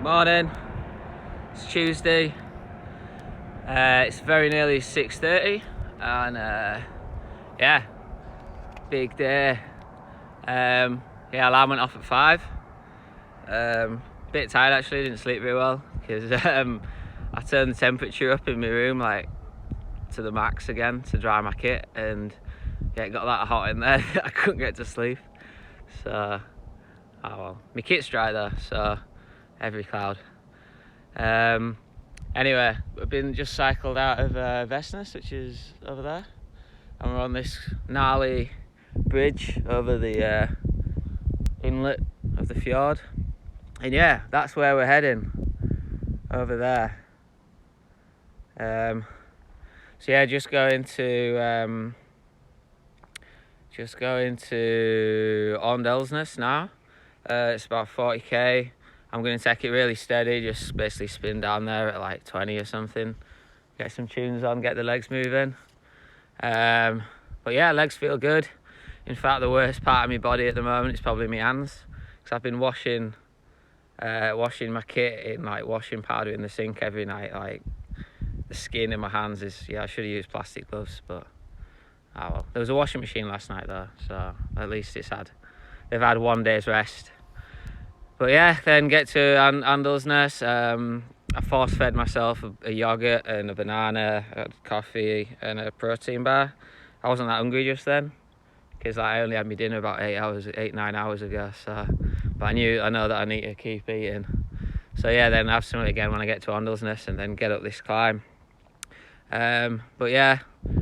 Morning, it's Tuesday, it's very nearly 6:30 and yeah, big day. Alarm went off at 5. Bit tired actually, didn't sleep very well because I turned the temperature up in my room like to the max again to dry my kit, and it got that hot in there I couldn't get to sleep. So, oh well, my kit's dry though, so every cloud. Anyway, we've been just cycled out of Vestnes, which is over there, and we're on this gnarly bridge over the inlet of the fjord, and yeah, that's where we're heading, over there. So yeah, just going to Vestnes now. It's about 40k. I'm going to take it really steady, just basically spin down there at like 20 or something, get some tunes on, get the legs moving. But yeah, legs feel good. In fact, the worst part of my body at the moment is probably my hands, because I've been washing my kit in like washing powder in the sink every night. Like, the skin in my hands is, I should have used plastic gloves, but oh well. There was a washing machine last night though, so at least they've had 1 day's rest. But yeah, then get to Vestnes. I force fed myself a yogurt and a banana, a coffee and a protein bar. I wasn't that hungry just then, because I only had my dinner about 8-9 hours ago. So, but I know that I need to keep eating. So yeah, then have something again when I get to Vestnes, and then get up this climb. But yeah,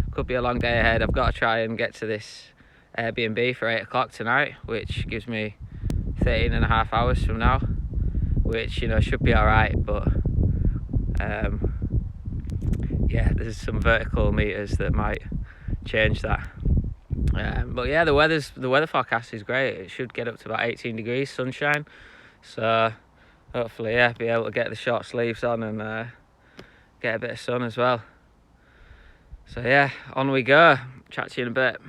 could be a long day ahead. I've got to try and get to this Airbnb for 8 o'clock tonight, which gives me 13.5 hours from now, which should be alright, but yeah, there's some vertical meters that might change that. But yeah, the weather forecast is great. It should get up to about 18 degrees, sunshine, so hopefully be able to get the short sleeves on and get a bit of sun as well. So yeah, on we go. Chat to you in a bit.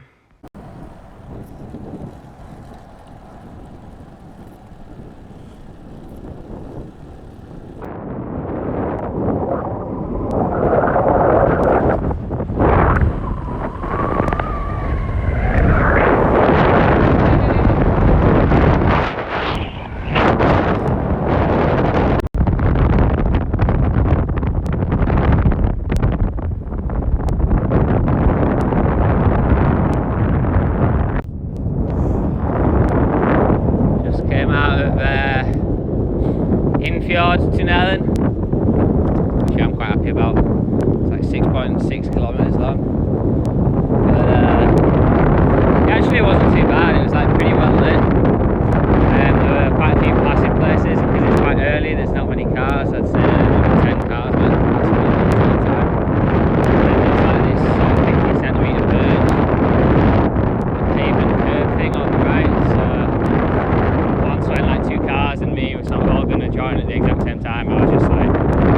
Tunnelen, which I'm quite happy about. It's like 6.6 kilometers long, but actually it wasn't too bad. It was like pretty well lit, and there were quite a few passing places because it's quite early. There's not many cars. I'd say maybe 10 cars went past me all the time. And then there's like this 50 centimetre verge, a pavement curb thing on the right. So once went like 2 cars and me were sort of all going to join at the exact same time. I was just like,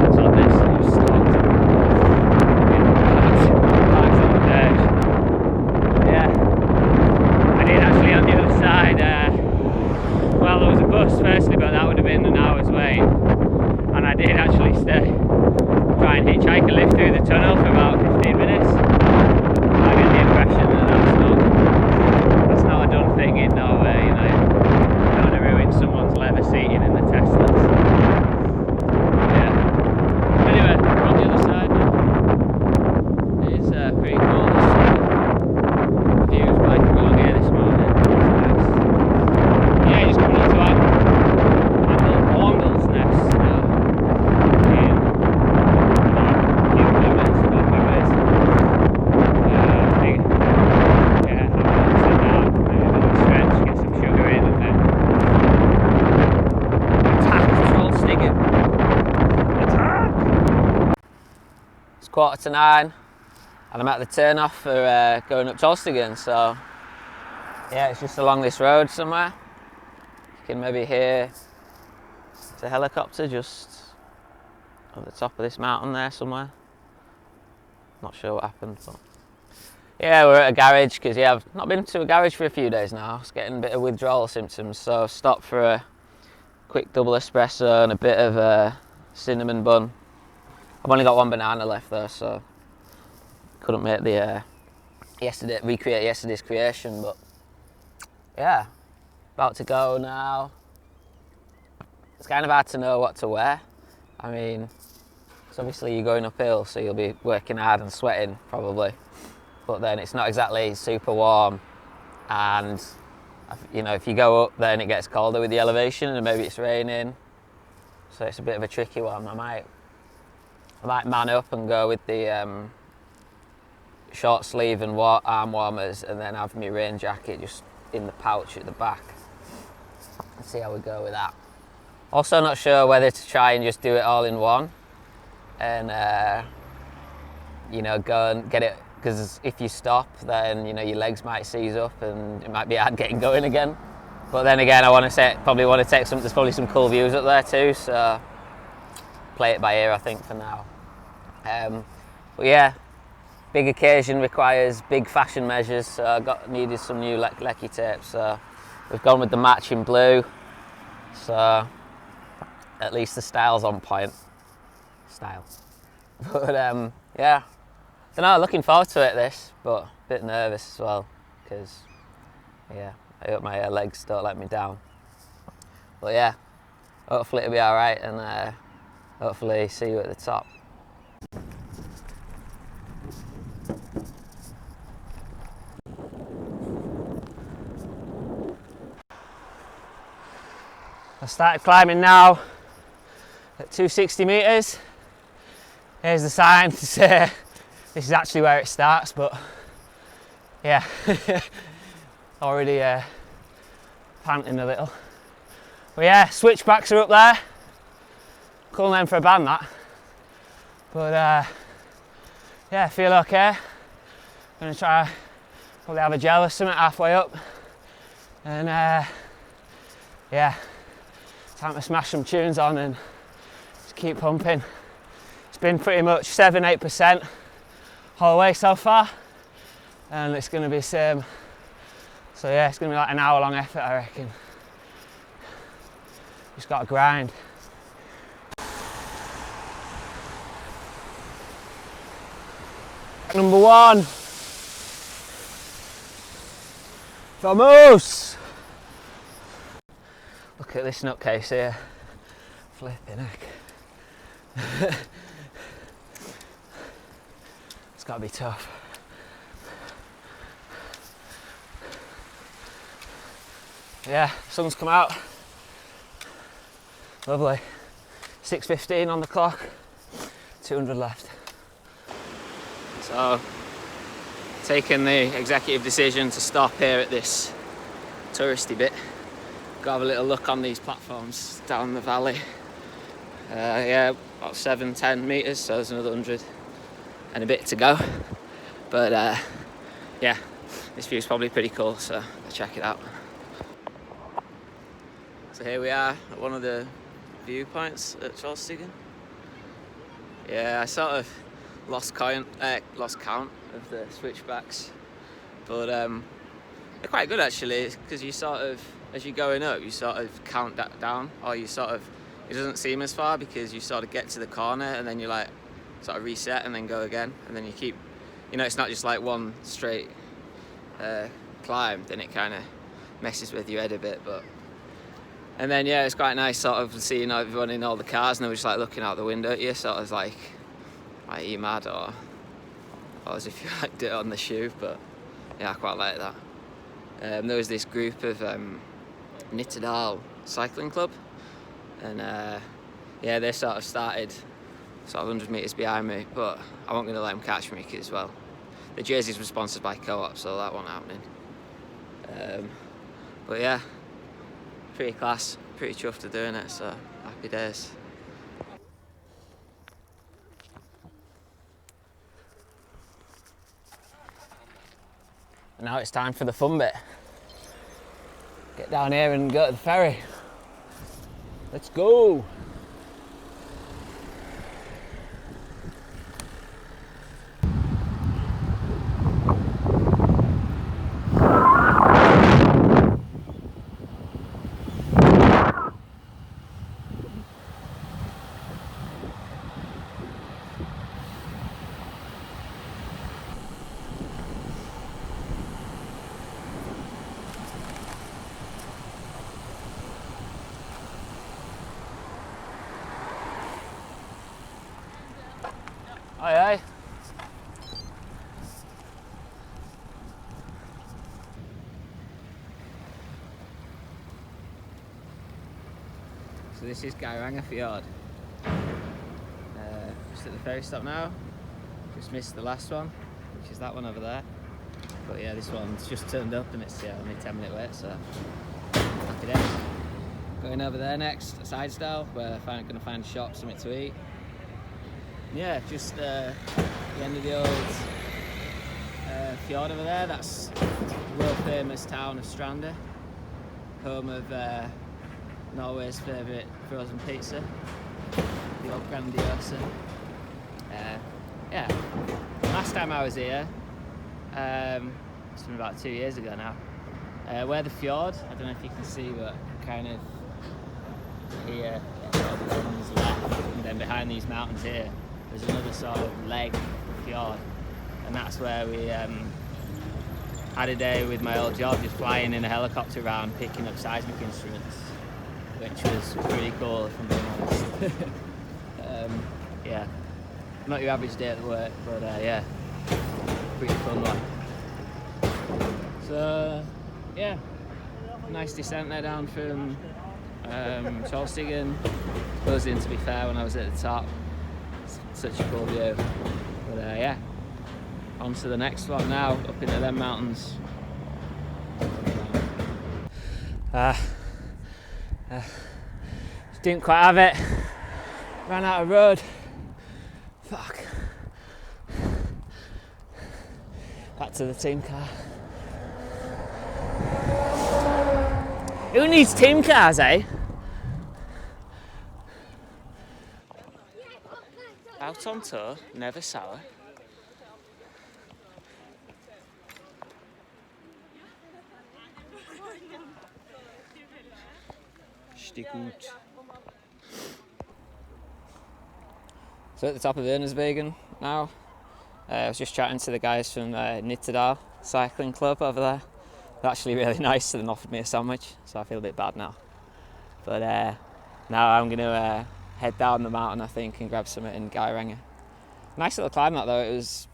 what's on this? And just stopped. Parked on the verge. Yeah. I did actually on the other side, well, there was a bus firstly, but that would have been an hour's wait. And I did actually try and hitchhike and live through the tunnel for about 15 minutes. I get the impression that that's not a done thing in Norway, you don't want to ruin someone's leather seating in the Teslas. Yeah. Anyway, we're on the other side now. It is pretty cool. The views biking along here this morning. It's nice. Yeah, just coming up to Vestnes now. In a few kilometres, 5 minutes. Yeah, I'm going to sit down, maybe a little stretch, get some sugar in, and then attack Trollstigen. Attack! It's 8:45, and I'm at the turn off for going up Trollstigen. So yeah, it's just along this road somewhere. You can maybe hear the helicopter just at the top of this mountain there somewhere. Not sure what happened, but yeah, we're at a garage because I've not been to a garage for a few days now. I was getting a bit of withdrawal symptoms, so I stopped for quick double espresso and a bit of cinnamon bun. I've only got one banana left though, so couldn't make the recreate yesterday's creation, but yeah, about to go now. It's kind of hard to know what to wear. I mean, it's obviously you're going uphill, so you'll be working hard and sweating probably, but then it's not exactly super warm, and you know, if you go up then it gets colder with the elevation and maybe it's raining, so it's a bit of a tricky one. I might man up and go with the short sleeve and arm warmers, and then have my rain jacket just in the pouch at the back and see how we go with that. Also not sure whether to try and just do it all in one and you know, go and get it, because if you stop then, you know, your legs might seize up and it might be hard getting going again. But then again, probably want to take there's probably some cool views up there too, so play it by ear I think for now. But yeah, big occasion requires big fashion measures, so I needed some new lecky tape, so we've gone with the matching blue, so at least the style's on point. But yeah, don't know, looking forward to it but a bit nervous as well, because yeah, I hope my legs don't let me down. But yeah, hopefully it'll be alright, and hopefully see you at the top. I started climbing now at 260 metres. Here's the sign to say this is actually where it starts, but yeah, already panting a little. But yeah, Switchbacks are up there. Cool name for a band, that. But yeah, I feel okay. Gonna try probably have a gel or something halfway up, and yeah, time to smash some tunes on and just keep pumping. It's been pretty much 7-8% whole way so far, and it's going to be the same. So yeah, it's going to be like an hour-long effort, I reckon. Just got to grind. Number 1. Vamos! Look at this nutcase here. Flipping heck. It's got to be tough. Yeah, sun's come out. Lovely. 6:15 on the clock. 200 left. So, taking the executive decision to stop here at this touristy bit. Go have a little look on these platforms down the valley. Yeah, about 7-10 metres, so there's another 100 and a bit to go. But yeah, this view's probably pretty cool, so I'll check it out. So here we are at one of the viewpoints at Trollstigen. Yeah, I sort of lost count of the switchbacks, but they're quite good actually, because you sort of, as you're going up, you sort of count that down, or you sort of, it doesn't seem as far because you sort of get to the corner and then you like sort of reset and then go again, and then you keep, you know, it's not just like one straight climb, then it kind of messes with your head a bit. But and then yeah, it's quite nice sort of seeing everyone in all the cars and they were just like looking out the window at you, sort of like are you mad, or as if you like did it on the shoe. But yeah, I quite like that. There was this group of Nittedal cycling club, and yeah, they sort of started sort of 100 metres behind me, but I wasn't going to let them catch me because, well, the jerseys were sponsored by Co-op, so that wasn't happening. But yeah, pretty class, pretty chuffed at doing it, so happy days. And now it's time for the fun bit. Get down here and go to the ferry. Let's go! Aye, aye. So this is Geiranger fjord. Just at the ferry stop now. Just missed the last one, which is that one over there. But yeah, this one's just turned up and it's only 10-minute wait, so happy days. Going over there next, a side style, where I'm going to find a shop, something to eat. Yeah, just the end of the old fjord over there. That's the world famous town of Stranda, home of Norway's favourite frozen pizza, the old Grandiosa. Yeah, last time I was here, it's been about 2 years ago now, where the fjord, I don't know if you can see, but kind of here, it sort of runs left, and then behind these mountains here, there's another sort of leg of the fjord, and that's where we had a day with my old job, just flying in a helicopter around, picking up seismic instruments, which was pretty cool, if I'm being honest. Yeah, not your average day at work, but yeah, pretty fun one. So yeah, nice descent there down from Trollstigen. Buzzing, to be fair, when I was at the top. Such a cool view. But yeah, on to the next one now, up into them mountains. Didn't quite have it. Ran out of road. Fuck. Back to the team car. Who needs team cars, eh? Out on tour, never sour. Gut. So at the top of Vestnes now. I was just chatting to the guys from Nittedal Cycling Club over there. They're actually really nice, and offered me a sandwich, so I feel a bit bad now. But now I'm going to head down the mountain, I think, and grab something in Geiranger. Nice little climb that though. It was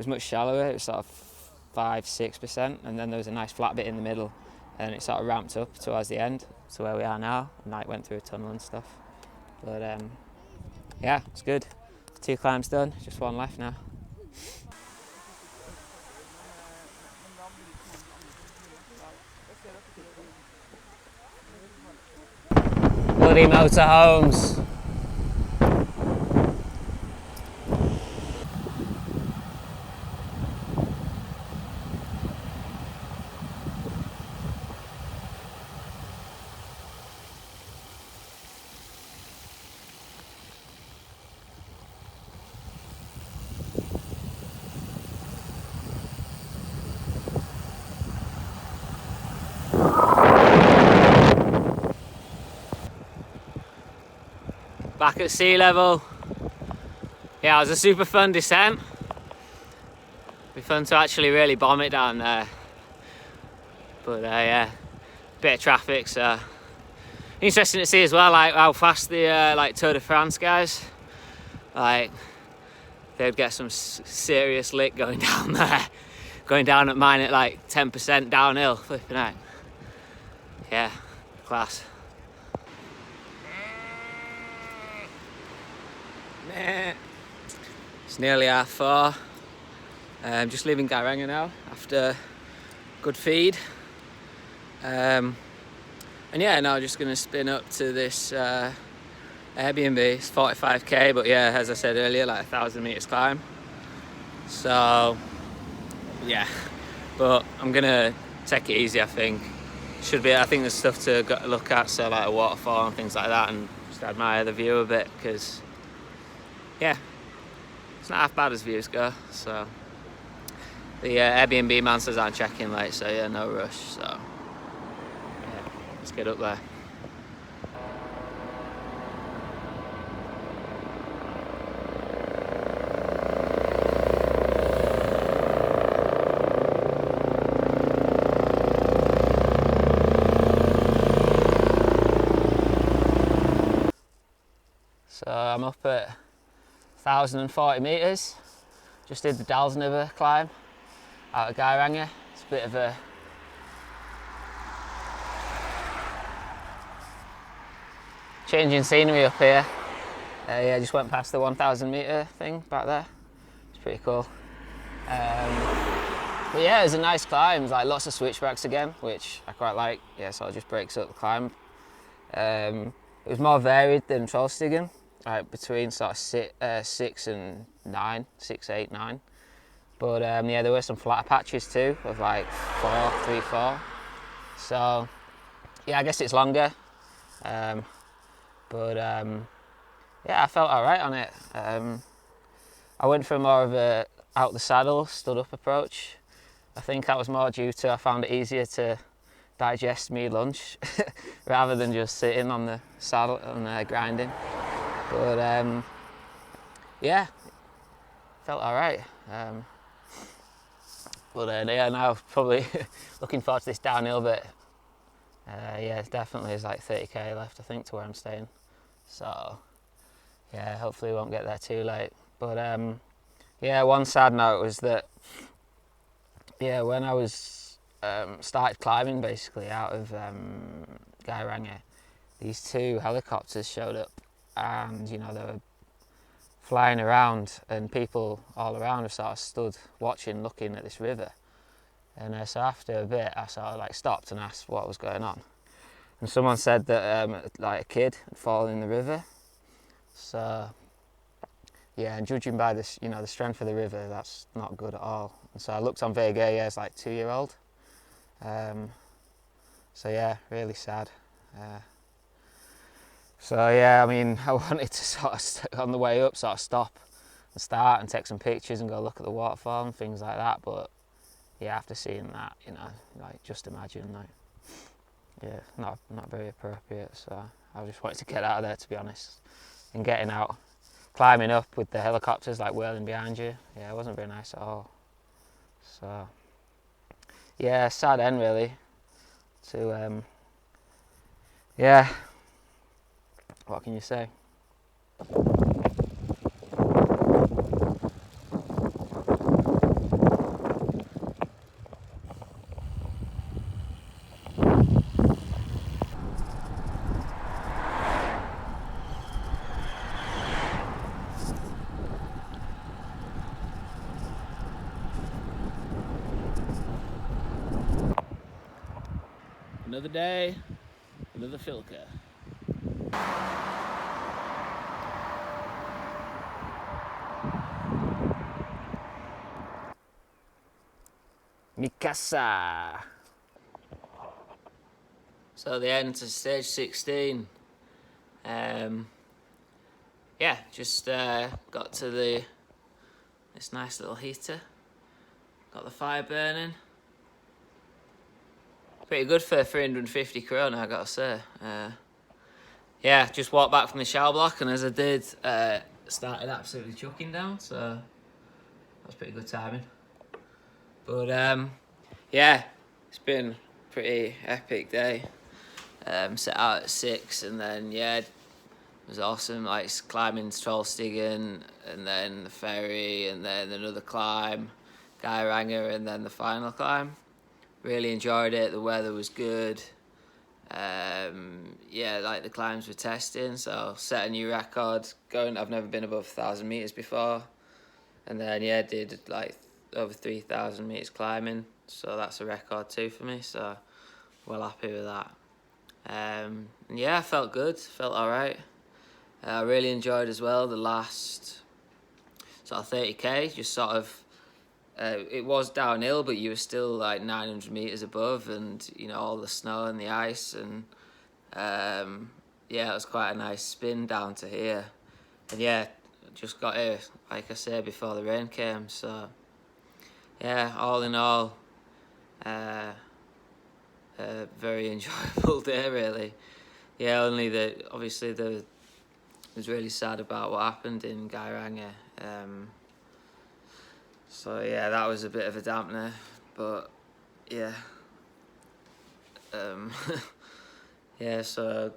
much shallower. It was sort of 5-6%, and then there was a nice flat bit in the middle, and it sort of ramped up towards the end to where we are now. And I went through a tunnel and stuff. But yeah, it's good. 2 climbs done, just 1 left now. Bloody motorhomes. Back at sea level. Yeah, it was a super fun descent. It'd be fun to actually really bomb it down there. But yeah, bit of traffic, so interesting to see as well, like how fast the like Tour de France guys, like they'd get some serious lick going down there, going down at mine at like 10% downhill, flipping out. Yeah, class. It's nearly 4:30. I'm just leaving Geiranger now after good feed. And yeah, now just going to spin up to this Airbnb. It's 45k, but yeah, as I said earlier, like 1,000 meters climb. So yeah, but I'm going to take it easy, I think. I think there's stuff to look at, so like a waterfall and things like that, and just admire the view a bit, because yeah, it's not half bad as views go. So the Airbnb man says I'm checking late, so yeah, no rush. So yeah, let's get up there. So I'm up at 1,040 metres. Just did the Dalsniver climb out of Geiranger. It's a bit of a changing scenery up here. Yeah, just went past the 1,000 metre thing back there. It's pretty cool. But yeah, it was a nice climb. Like lots of switchbacks again, which I quite like. Yeah, so it just breaks up the climb. It was more varied than Trollstigen, like between sort of 6 and 9, 6, 8, 9. But yeah, there were some flatter patches too of like 4, 3, 4. So yeah, I guess it's longer. But yeah, I felt alright on it. I went for more of a out the saddle, stood up approach. I think that was more due to I found it easier to digest me lunch rather than just sitting on the saddle and grinding. But yeah, felt alright. But yeah, now probably looking forward to this downhill bit. Yeah, definitely is like 30k left, I think, to where I'm staying. So yeah, hopefully we won't get there too late. But yeah, one sad note was that yeah, when I was started climbing basically out of Geiranger, these 2 helicopters showed up, and you know they were flying around, and people all around have sort of stood watching, looking at this river. And so after a bit, I sort of like stopped and asked what was going on, and someone said that like a kid had fallen in the river. So yeah, and judging by this, you know, the strength of the river, that's not good at all. And so I looked on Vega, yeah, it's like 2-year-old. So yeah, really sad. So yeah, I mean, I wanted to sort of, on the way up, sort of stop and start and take some pictures and go look at the waterfall and things like that. But yeah, after seeing that, you know, like just imagine, like, yeah, not very appropriate. So I just wanted to get out of there, to be honest. And getting out, climbing up with the helicopters like whirling behind you, yeah, it wasn't very nice at all. So yeah, sad end really. To yeah, what can you say? Another day, another filker. Mikasa. So the end to stage 16. Yeah, just got to this nice little heater. Got the fire burning. Pretty good for 350 krona, I gotta say. Yeah, just walked back from the shower block, and as I did, started absolutely chucking down, so that was pretty good timing. But yeah, it's been a pretty epic day. Set out at 6, and then yeah, it was awesome, like climbing Trollstigen, and then the ferry, and then another climb, Geiranger, and then the final climb. Really enjoyed it, the weather was good. Yeah, like the climbs were testing, so set a new record. I've never been above 1,000 metres before. And then yeah, did like over 3,000 metres climbing, so that's a record too for me, so well happy with that. And yeah, I felt good, felt alright. I really enjoyed as well the last sort of 30k, just sort of it was downhill, but you were still like 900 metres above, and you know, all the snow and the ice, and yeah, it was quite a nice spin down to here. And yeah, just got here, like I said, before the rain came, so yeah, all in all, a very enjoyable day really. Yeah, only that obviously was really sad about what happened in Geiranger. So yeah, that was a bit of a dampener, but yeah. Yeah, so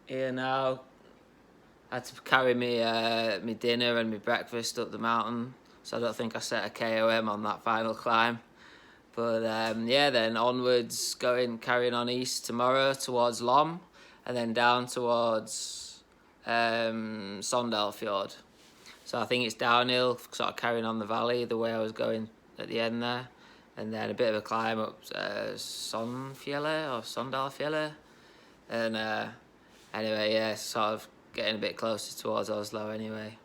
here now, I had to carry me dinner and my breakfast up the mountain, so I don't think I set a KOM on that final climb. But yeah, then onwards, carrying on east tomorrow towards Lom, and then down towards Sondalfjord. So I think it's downhill, sort of carrying on the valley the way I was going at the end there, and then a bit of a climb up Sonfjellet or Sondalfjellet, and anyway, yeah, sort of getting a bit closer towards Oslo anyway.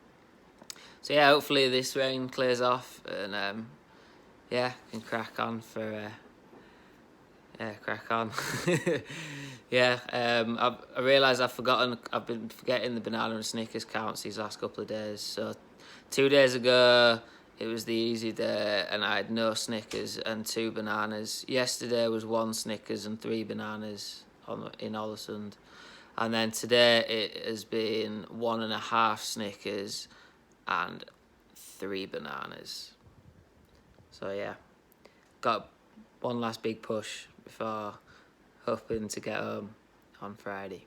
So yeah, hopefully this rain clears off, and yeah, can crack on for crack on. Yeah, I realised I've been forgetting the banana and Snickers counts these last couple of days. So 2 days ago it was the easy day and I had no Snickers and 2 bananas. Yesterday was 1 Snickers and 3 bananas in Ålesund. And then today it has been 1.5 Snickers and 3 bananas. So yeah, got one last big push before hoping to get home on Friday.